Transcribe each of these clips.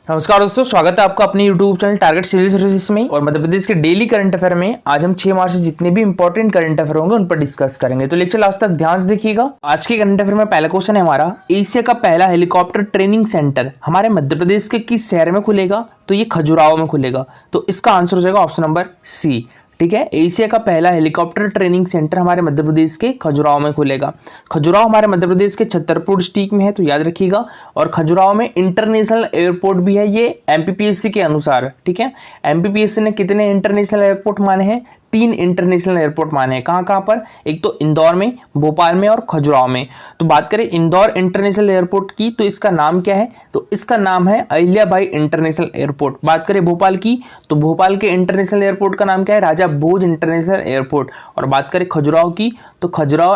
नमस्कार दोस्तों, स्वागत है आपका अपने YouTube channel target civil services में। और मध्य प्रदेश के डेली करंट अफेयर में आज हम 6 मार्च से जितने भी इंपॉर्टेंट करंट अफेयर होंगे उन पर डिस्कस करेंगे। तो लेक्चर लास्ट तक ध्यान से देखिएगा। आज के करंट अफेयर में पहला क्वेश्चन है हमारा, एशिया का पहला हेलीकॉप्टर ट्रेनिंग सेंटर हमारे मध्य प्रदेश के किस शहर में खुलेगा? तो ये खजुराहो में खुलेगा। तो इसका आंसर हो जाएगा ऑप्शन नंबर सी। ठीक है, एशिया का पहला हेलीकॉप्टर ट्रेनिंग सेंटर हमारे मध्य प्रदेश के खजुराहो में खुलेगा। खजुराहो हमारे मध्य प्रदेश के छतरपुर डिस्ट्रिक्ट में है, तो याद रखिएगा। और खजुराहो में इंटरनेशनल एयरपोर्ट भी है, ये एमपीपीएससी के अनुसार। ठीक है, एमपीपीएससी ने कितने इंटरनेशनल एयरपोर्ट माने हैं? 3 इंटरनेशनल एयरपोर्ट माने हैं। कहाँ पर? एक तो इंदौर में, भोपाल में और खजुराहो में। तो बात करें इंदौर इंटरनेशनल एयरपोर्ट की, तो इसका नाम क्या है? तो इसका नाम है अहिल्याबाई इंटरनेशनल एयरपोर्ट। बात करें भोपाल की, तो भोपाल के इंटरनेशनल एयरपोर्ट का नाम क्या है? राजा भोज इंटरनेशनल एयरपोर्ट। और बात करें खजुराहो की, तो खजुराहो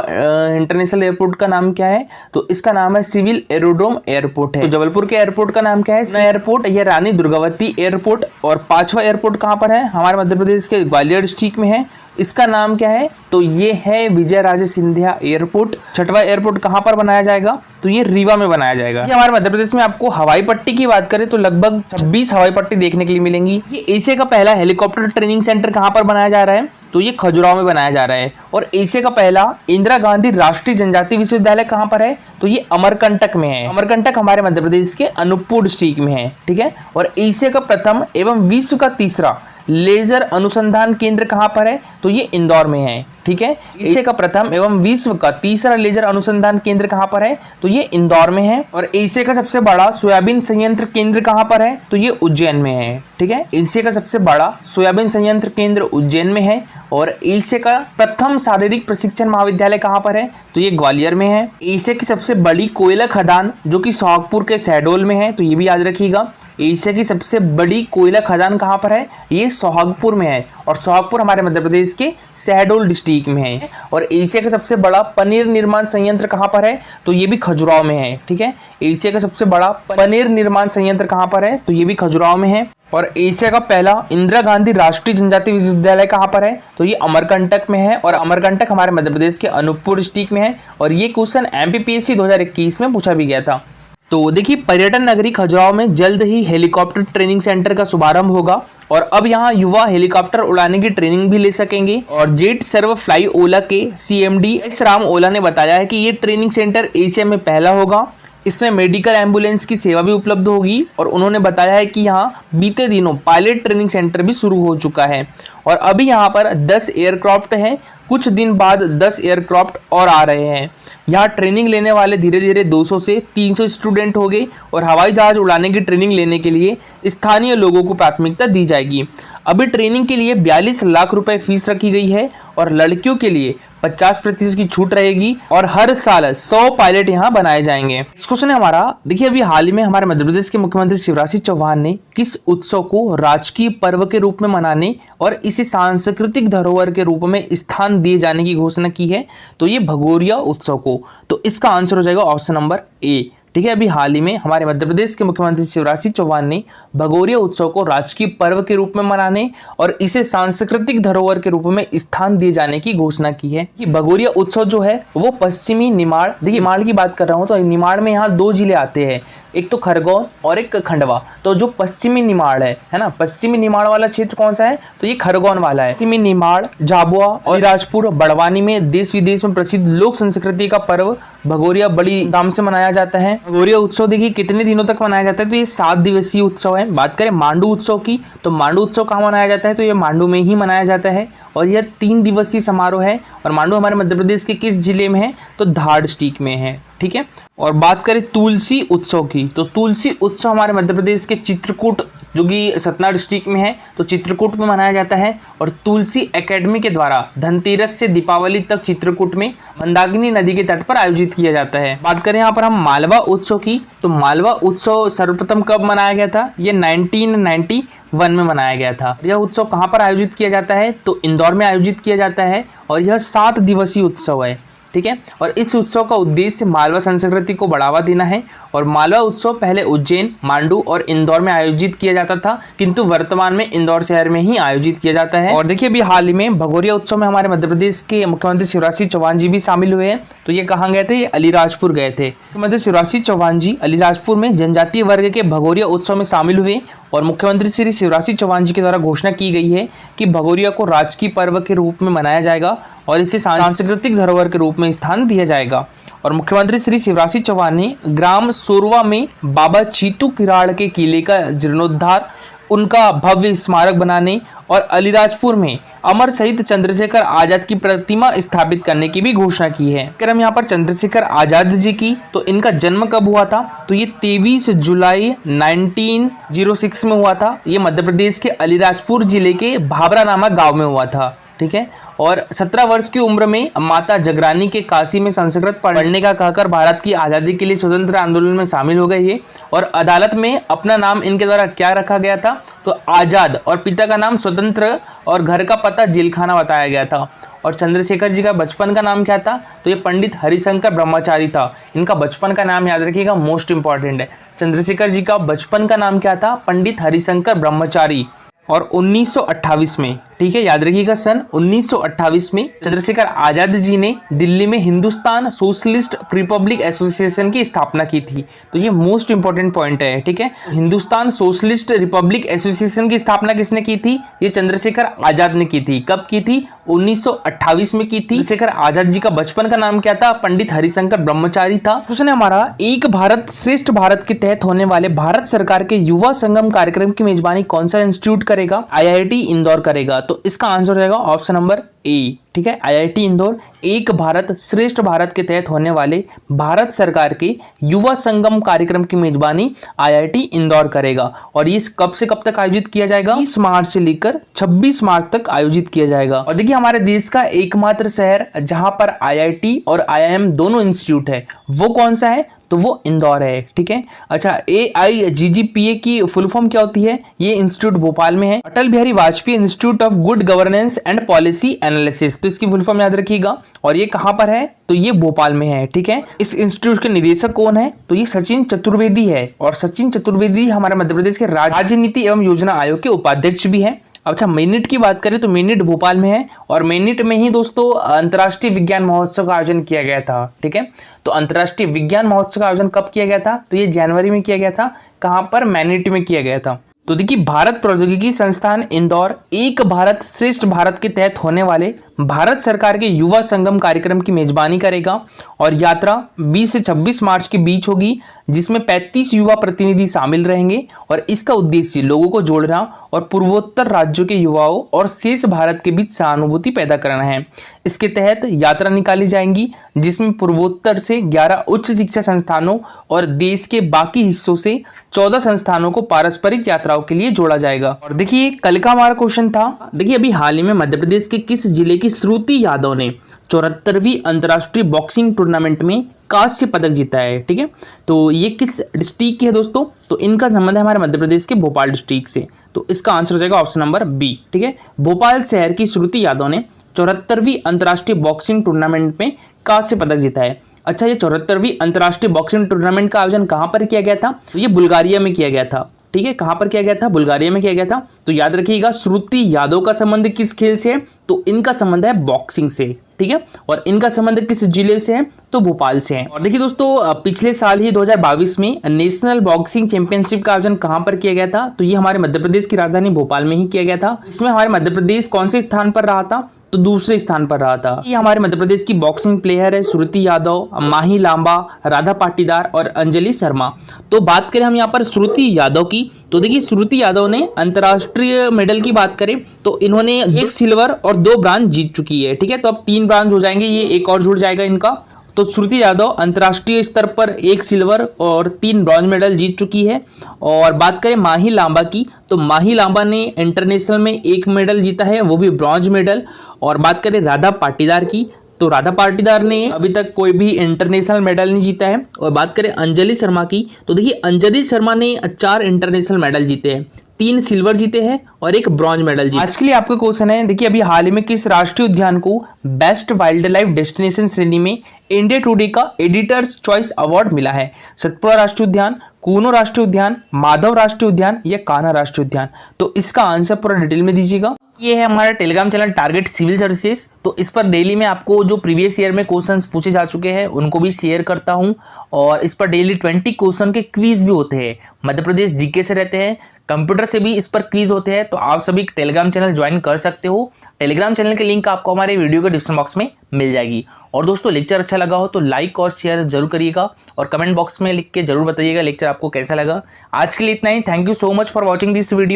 इंटरनेशनल एयरपोर्ट का नाम क्या है? तो इसका नाम है सिविल एरोड्रोम एयरपोर्ट है। तो जबलपुर के एयरपोर्ट का नाम क्या है? एयरपोर्ट या रानी दुर्गावती एयरपोर्ट। और 5वां एयरपोर्ट कहाँ पर है? हमारे मध्य प्रदेश के ग्वालियर डिस्ट्रिक्ट में है। इसका नाम क्या है? तो ये है विजय राजे सिंधिया एयरपोर्ट। 6वां एयरपोर्ट कहाँ पर बनाया जाएगा? तो ये रीवा में बनाया जाएगा। ये हमारे मध्य प्रदेश में आपको हवाई पट्टी की बात करें तो लगभग 26 हवाई पट्टी देखने के लिए मिलेंगी। ये एशिया का पहला हेलीकॉप्टर ट्रेनिंग सेंटर कहाँ पर बनाया जा रहा है? तो ये खजुराहो में बनाया जा रहा है। और एशिया का पहला इंदिरा गांधी राष्ट्रीय जनजाति विश्वविद्यालय कहाँ पर है? तो ये अमरकंटक में है। अमरकंटक हमारे मध्य प्रदेश के अनूपपुर डिस्ट्रिक्ट में है। ठीक है, और एशिया का प्रथम एवं विश्व का तीसरा लेजर अनुसंधान केंद्र कहां पर है? तो ये इंदौर में है। ठीक है, एशिया का प्रथम एवं विश्व का तीसरा लेजर अनुसंधान केंद्र कहां पर है? तो ये इंदौर में है। और एशिया का सबसे बड़ा सोयाबीन संयंत्र केंद्र कहां पर है? तो ये उज्जैन में है। ठीक है, एशिया का सबसे बड़ा सोयाबीन संयंत्र केंद्र उज्जैन में है। और एशिया का प्रथम शारीरिक प्रशिक्षण महाविद्यालय कहां पर है? तो ये ग्वालियर में है। एशिया की सबसे बड़ी कोयला खदान जो कि सोहागपुर के शहडोल में है, तो ये भी याद रखिएगा। एशिया की सबसे बड़ी कोयला खदान कहाँ पर है? ये सोहागपुर में है। और सोहागपुर हमारे मध्य प्रदेश के शहडोल डिस्ट्रिक्ट में है। और एशिया का सबसे बड़ा पनीर निर्माण संयंत्र कहाँ पर है? तो ये भी खजुराहो में है। ठीक है, एशिया का सबसे बड़ा पनीर निर्माण संयंत्र कहाँ पर है? तो ये भी खजुराहो में है। और एशिया का पहला इंदिरा गांधी राष्ट्रीय जनजाति विश्वविद्यालय कहाँ पर है? तो ये अमरकंटक में है। और अमरकंटक हमारे मध्य प्रदेश के अनूपपुर डिस्ट्रिक्ट में है। और ये क्वेश्चन एमपीपीएससी 2021 में पूछा भी गया था। तो देखिए, पर्यटन नगरी खजुराहो में जल्द ही हेलीकॉप्टर ट्रेनिंग सेंटर का शुभारंभ होगा। और अब यहाँ युवा हेलीकॉप्टर उड़ाने की ट्रेनिंग भी ले सकेंगे। और जेट सर्व फ्लाई ओला के सीएमडी एस राम ओला ने बताया है कि ये ट्रेनिंग सेंटर एशिया में पहला होगा। इसमें मेडिकल एम्बुलेंस की सेवा भी उपलब्ध होगी। और उन्होंने बताया है कि यहाँ बीते दिनों पायलट ट्रेनिंग सेंटर भी शुरू हो चुका है। और अभी यहाँ पर 10 एयरक्राफ्ट हैं, कुछ दिन बाद 10 एयरक्राफ्ट और आ रहे हैं। यहाँ ट्रेनिंग लेने वाले धीरे धीरे 200 से 300 स्टूडेंट हो गए। और हवाई जहाज उड़ाने की ट्रेनिंग लेने के लिए स्थानीय लोगों को प्राथमिकता दी जाएगी। अभी ट्रेनिंग के लिए 42 लाख रुपए फीस रखी गई है। और लड़कियों के लिए 50% की छूट रहेगी। और हर साल 100 पायलट यहाँ बनाए जाएंगे। इस क्वेश्चन है हमारा, देखिए अभी हाल ही में हमारे मध्य प्रदेश के मुख्यमंत्री शिवराज सिंह चौहान ने किस उत्सव को राजकीय पर्व के रूप में मनाने और इसे सांस्कृतिक धरोहर के रूप में स्थान दिए जाने की घोषणा की है? तो ये भगोरिया उत्सव को। तो इसका आंसर हो जाएगा ऑप्शन नंबर ए। ठीक है, अभी हाल ही में हमारे मध्य प्रदेश के मुख्यमंत्री शिवराज सिंह चौहान ने भगोरिया उत्सव को राजकीय पर्व के रूप में मनाने और इसे सांस्कृतिक धरोहर के रूप में स्थान दिए जाने की घोषणा की है। कि भगोरिया उत्सव जो है वो पश्चिमी निमाड़, देखिए निमाड़ की बात कर रहा हूँ तो निमाड़ में यहाँ 2 जिले आते हैं, एक तो खरगोन और एक खंडवा। तो जो पश्चिमी निमाड़ है ना, पश्चिमी निमाड़ वाला क्षेत्र कौन सा है? तो ये खरगोन वाला है। पश्चिमी निमाड़, झाबुआ और राजपुर बड़वानी में देश विदेश में प्रसिद्ध लोक संस्कृति का पर्व भगोरिया बड़ी धाम से मनाया जाता है। भगोरिया उत्सव देखिए कितने दिनों तक मनाया जाता है? तो ये 7 दिवसीय उत्सव है। बात करें मांडू उत्सव की, तो मांडू उत्सव कहाँ मनाया जाता है? तो ये मांडू में ही मनाया जाता है। और यह 3 दिवसीय समारोह है। और मांडू हमारे मध्य प्रदेश के किस जिले में है? तो धार डिस्ट्रिक्ट में है। ठीक है, और बात करें तुलसी उत्सव की, तो तुलसी उत्सव हमारे मध्य प्रदेश के चित्रकूट जो कि सतना डिस्ट्रिक्ट में है, तो चित्रकूट में मनाया जाता है। और तुलसी एकेडमी के द्वारा धनतेरस से दीपावली तक चित्रकूट में मंदाकिनी नदी के तट पर आयोजित किया जाता है। बात करें यहाँ पर हम मालवा उत्सव की, तो मालवा उत्सव सर्वप्रथम कब मनाया गया था? ये 1991 में मनाया गया था। यह उत्सव कहाँ पर आयोजित किया जाता है? तो इंदौर में आयोजित किया जाता है। और यह 7 दिवसीय उत्सव है। ठीक है। और इस उत्सव का उद्देश्य मालवा संस्कृति को बढ़ावा देना है। और मालवा उत्सव पहले उज्जैन, मांडू और इंदौर में आयोजित किया जाता था, किंतु वर्तमान में इंदौर शहर में ही आयोजित किया जाता है। और देखिए अभी हाल ही में भगोरिया उत्सव में हमारे मध्य प्रदेश के मुख्यमंत्री शिवराज सिंह चौहान जी भी शामिल हुए हैं। तो ये कहाँ गए थे? ये अलीराजपुर गए थे। मुख्यमंत्री शिवराज सिंह चौहान जी अलीराजपुर में जनजातीय वर्ग के भगोरिया उत्सव में शामिल हुए। और मुख्यमंत्री श्री शिवराज सिंह चौहान जी के द्वारा घोषणा की गई है कि भगोरिया को राजकीय पर्व के रूप में मनाया जाएगा और इसे सांस्कृतिक धरोहर के रूप में स्थान दिया जाएगा। और मुख्यमंत्री श्री शिवराज सिंह चौहान ने ग्राम सोरवा में बाबा चीतू किराड़ के किले का जीर्णोद्धार, उनका भव्य स्मारक बनाने और अलीराजपुर में अमर शहीद चंद्रशेखर आजाद की प्रतिमा स्थापित करने की भी घोषणा की है। अगर हम यहाँ पर चंद्रशेखर आजाद जी की, तो इनका जन्म कब हुआ था? तो ये 23 जुलाई 1906 में हुआ था। ये मध्य प्रदेश के अलीराजपुर जिले के भाबरा नामक गांव में हुआ था, ठीक है। और 17 वर्ष की उम्र में माता जगरानी के काशी में संस्कृत पढ़ने का कहकर भारत की आज़ादी के लिए स्वतंत्र आंदोलन में शामिल हो गए ये। और अदालत में अपना नाम इनके द्वारा क्या रखा गया था? तो आज़ाद, और पिता का नाम स्वतंत्र और घर का पता जेलखाना बताया गया था। और चंद्रशेखर जी का बचपन का नाम क्या था? तो ये पंडित हरिशंकर ब्रह्मचारी था। इनका बचपन का नाम याद रखिएगा, मोस्ट इंपॉर्टेंट है। चंद्रशेखर जी का बचपन का नाम क्या था? पंडित हरिशंकर ब्रह्मचारी। और 1928 में, ठीक है, याद रखिएगा, सन 1928 में चंद्रशेखर आजाद जी ने दिल्ली में हिंदुस्तान सोशलिस्ट रिपब्लिक एसोसिएशन की स्थापना की थी। तो ये मोस्ट इंपॉर्टेंट पॉइंट है, ठीक है। हिंदुस्तान सोशलिस्ट रिपब्लिक एसोसिएशन की स्थापना किसने की थी? ये चंद्रशेखर आजाद ने की थी। कब की थी? 1928 में की थी। चंद्रशेखर आजाद जी का बचपन का नाम क्या था? पंडित हरिशंकर ब्रह्मचारी था। क्वेश्चन है हमारा, एक भारत श्रेष्ठ भारत के तहत होने वाले भारत सरकार के युवा संगम कार्यक्रम की मेजबानी कौन सा इंस्टीट्यूट करेगा? IIT इंदौर करेगा। तो इसका आंसर हो जाएगा ऑप्शन नंबर ए, ठीक है, IIT इंदौर। एक भारत श्रेष्ठ भारत के तहत होने वाले भारत सरकार के युवा संगम कार्यक्रम की मेजबानी IIT इंदौर करेगा। और ये कब से कब तक आयोजित किया जाएगा? 30 मार्च से लेकर 26 मार्च तक आयोजित किया जाएगा। और देखिए हमारे देश का एकमात्र शहर जहां पर IIT और IIM दोनों इंस्टीट्यूट है, वो कौन सा है? तो वो इंदौर है, ठीक है। अच्छा, AIGGPA की फुल फॉर्म क्या होती है? ये इंस्टीट्यूट भोपाल में है, Atal Bihari Vajpayee Institute of Good Governance and Policy Analysis. तो इसकी फुल फॉर्म याद रखिएगा। और ये कहाँ पर है? तो ये भोपाल में है, ठीक है। इस इंस्टीट्यूट के निदेशक कौन है? तो ये सचिन चतुर्वेदी है। और सचिन चतुर्वेदी हमारे मध्य प्रदेश के राज्य नीति एवं योजना आयोग के उपाध्यक्ष भी है। अच्छा, मेनिट की बात करें तो मेनिट भोपाल में है। और मेनिट में ही दोस्तों अंतर्राष्ट्रीय विज्ञान महोत्सव का आयोजन किया गया था, ठीक है। तो अंतर्राष्ट्रीय विज्ञान महोत्सव का आयोजन कब किया गया था? तो ये जनवरी में किया गया था। कहां पर? मेनिट में किया गया था। तो देखिए भारत प्रौद्योगिकी संस्थान इंदौर एक भारत श्रेष्ठ भारत के तहत होने वाले भारत सरकार के युवा संगम कार्यक्रम की मेजबानी करेगा। और यात्रा 20 से 26 मार्च के बीच होगी, जिसमें 35 युवा प्रतिनिधि शामिल रहेंगे। और इसका उद्देश्य लोगों को जोड़ना और पूर्वोत्तर राज्यों के युवाओं और शेष भारत के बीच सहानुभूति पैदा करना है। इसके तहत यात्रा निकाली जाएंगी, जिसमें पूर्वोत्तर से 11 उच्च शिक्षा संस्थानों और देश के बाकी हिस्सों से 14 संस्थानों को पारस्परिक यात्राओं के लिए जोड़ा जाएगा। और देखिए कल का हमारा क्वेश्चन था, देखिए अभी हाल ही में मध्य प्रदेश के किस जिले की श्रुति यादव ने 74वीं अंतर्राष्ट्रीय बॉक्सिंग टूर्नामेंट में कांस्य पदक जीता है, ठीक है। तो ये किस डिस्ट्रिक्ट की है दोस्तों? तो इनका संबंध है हमारे मध्य प्रदेश के भोपाल डिस्ट्रिक्ट से। तो इसका आंसर हो जाएगा ऑप्शन नंबर बी, ठीक है। भोपाल शहर की श्रुति यादव ने 74वीं अंतर्राष्ट्रीय बॉक्सिंग टूर्नामेंट में कांस्य पदक जीता है। अच्छा, ये 74वीं अंतर्राष्ट्रीय बॉक्सिंग टूर्नामेंट का आयोजन कहाँ पर किया गया था? तो ये बुल्गारिया में किया गया था, ठीक है। कहां पर किया गया था? बुल्गारिया में किया गया था। तो याद रखिएगा श्रुति यादव का संबंध किस खेल से है? तो इनका संबंध है बॉक्सिंग से, ठीक है। और इनका संबंध किस जिले से है? तो भोपाल से है। और देखिए दोस्तों पिछले साल ही 2022 में नेशनल बॉक्सिंग चैंपियनशिप का आयोजन कहां पर किया गया था? तो ये हमारे मध्य प्रदेश की राजधानी भोपाल में ही किया गया था। इसमें हमारे मध्य प्रदेश कौन से स्थान पर रहा था? तो दूसरे स्थान पर रहा था। ये हमारे मध्य प्रदेश की बॉक्सिंग प्लेयर है श्रुति यादव, माही लांबा, राधा पाटीदार और अंजलि शर्मा। तो बात करें हम यहाँ पर श्रुति यादव की, तो देखिए श्रुति यादव ने अंतर्राष्ट्रीय मेडल की बात करें तो इन्होंने 1 सिल्वर और 2 ब्रांज जीत चुकी है, ठीक है। तो अब 3 ब्रांज हो जाएंगे, ये एक और जुड़ जाएगा इनका। तो श्रुति यादव अंतर्राष्ट्रीय स्तर पर 1 सिल्वर और 3 ब्रॉन्ज मेडल जीत चुकी है। और बात करें माही लांबा की, तो माही लांबा ने इंटरनेशनल में 1 मेडल जीता है, वो भी ब्रॉन्ज मेडल। और बात करें राधा पाटीदार की, तो राधा पाटीदार ने अभी तक कोई भी इंटरनेशनल मेडल नहीं जीता है। और बात करें अंजलि शर्मा की, तो देखिए अंजलि शर्मा ने 4 इंटरनेशनल मेडल जीते हैं, 3 सिल्वर जीते हैं और 1 ब्रॉन्ज मेडल जीते। आज के लिए आपका क्वेश्चन है, देखिए अभी हाल ही में किस राष्ट्रीय उद्यान को बेस्ट वाइल्ड लाइफ डेस्टिनेशन श्रेणी में इंडिया टुडे का एडिटर्स चॉइस अवार्ड मिला है? सतपुड़ा राष्ट्रीय उद्यान, कूनो राष्ट्रीय उद्यान, माधव राष्ट्रीय उद्यान या कान्हा राष्ट्रीय उद्यान? तो इसका आंसर पूरा डिटेल में दीजिएगा। ये है हमारा Telegram channel target civil services, तो इस पर डेली में आपको जो प्रीवियस ईयर में क्वेश्चंस पूछे जा चुके हैं उनको भी शेयर करता हूं, और इस पर डेली 20 क्वेश्चन के क्विज भी होते हैं। मध्य प्रदेश जीके से रहते हैं, कंप्यूटर से भी इस पर क्विज होते हैं, तो आप सभी टेलीग्राम चैनल ज्वाइन कर सकते हो। टेलीग्राम चैनल के लिंक आपको हमारे वीडियो के डिस्क्रिप्शन बॉक्स में मिल जाएगी। और दोस्तों लेक्चर अच्छा लगा हो तो लाइक और शेयर जरूर करिएगा, और कमेंट बॉक्स में लिख के जरूर बताइएगा लेक्चर आपको कैसा लगा। आज के लिए इतना ही। Thank you so much for watching this video.